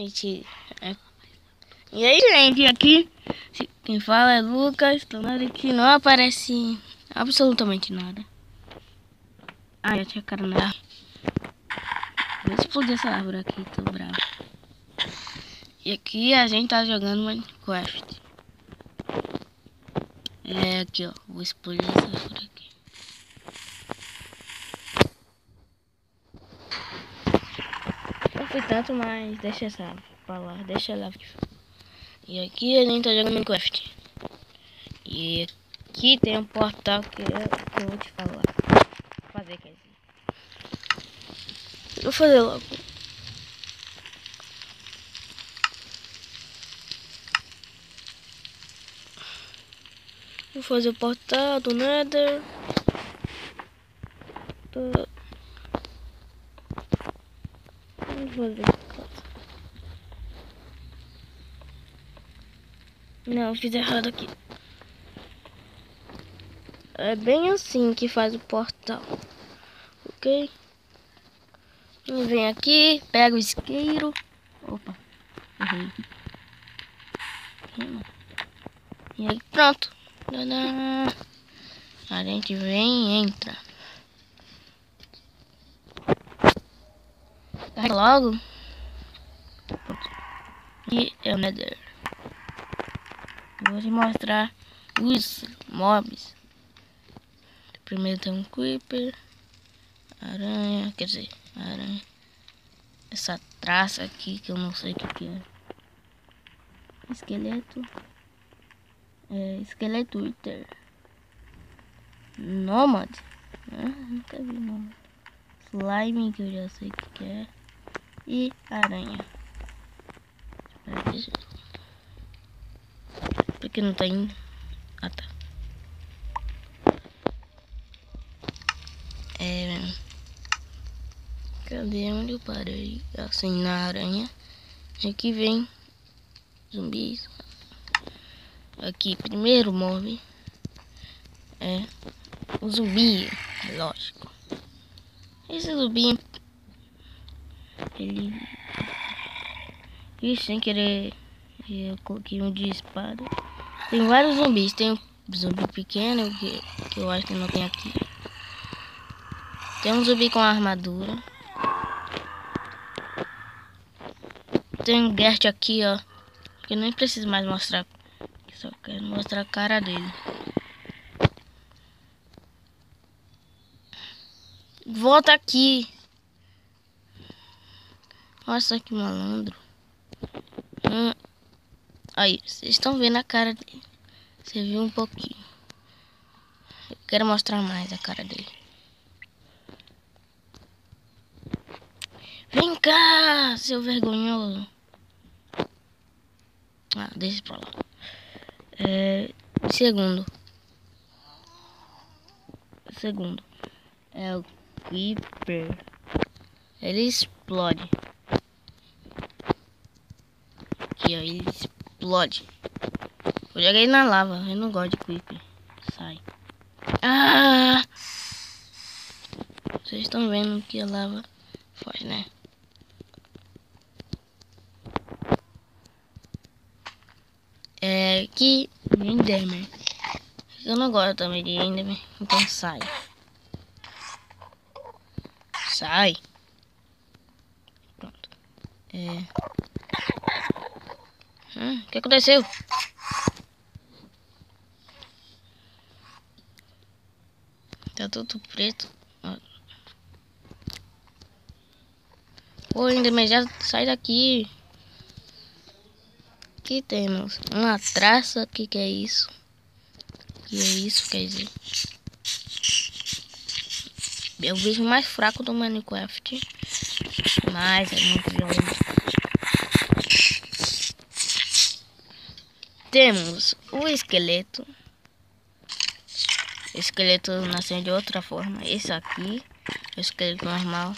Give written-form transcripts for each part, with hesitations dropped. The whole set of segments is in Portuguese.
gente. E aí, gente, aqui quem fala é Lucas. Tomara que não aparece absolutamente nada. Ah, eu tinha cara na... Vou explodir essa árvore aqui, tô bravo. E aqui a gente tá jogando Minecraft. É, aqui ó, vou explodir essa árvore aqui. Não foi tanto, mas deixa essa árvore pra lá, deixa ela aqui. E aqui a gente tá jogando Minecraft. E aqui tem um portal que eu vou te falar. Vou fazer, quer dizer. Vou fazer logo. Vou fazer o portal do Nether. Vou fazer. Não, eu fiz errado aqui. É bem assim que faz o portal. Ok? Vem aqui, pega o isqueiro. Opa, errei. E aí pronto. A gente vem e entra. Carrega logo. E é o Nether. Vou te mostrar os mobs. Primeiro tem um Creeper. Aranha, quer dizer, aranha. Essa traça aqui que eu não sei o que é. Esqueleto. Esqueleto Wither. Nômade. Nunca vi nômade. Slime, que eu já sei o que é. E aranha. Porque não tá indo. Ah, tá. Cadê onde eu parei? Assim, na aranha. Aqui vem zumbis. Aqui, primeiro mob é o zumbi, lógico. Esse zumbi, ele... Ixi, sem querer, eu coloquei um de espada. Tem vários zumbis, tem um zumbi pequeno, que eu acho que não tem aqui. Tem um zumbi com armadura. Tem um Gert aqui, ó, que eu nem preciso mais mostrar. Só quero mostrar a cara dele. Volta aqui. Nossa, que malandro. Aí, vocês estão vendo a cara dele. Você viu um pouquinho. Eu quero mostrar mais a cara dele. Vem cá, seu vergonhoso. Ah, deixa pra lá. Segundo é o Creeper. Ele explode. Aqui ó, ele explode. Eu joguei na lava, eu não gosto de Creeper. Sai. Ah! Vocês estão vendo que a lava faz, né? Aqui Enderman. Eu não gosto também de Enderman, então sai. Sai. Pronto. O que aconteceu? Tá tudo preto. Ô, Enderman, já sai daqui. Aqui temos uma traça. Que é isso? Que é isso, quer dizer? É o bicho mais fraco do Minecraft. Mas é muito violento. Temos o esqueleto. O esqueleto nasceu de outra forma. Esse aqui é o esqueleto normal.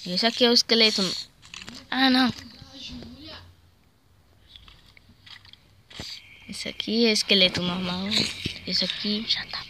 Esse aqui é o esqueleto... Ah, não. Esse aqui é o esqueleto normal. Esse aqui já tá.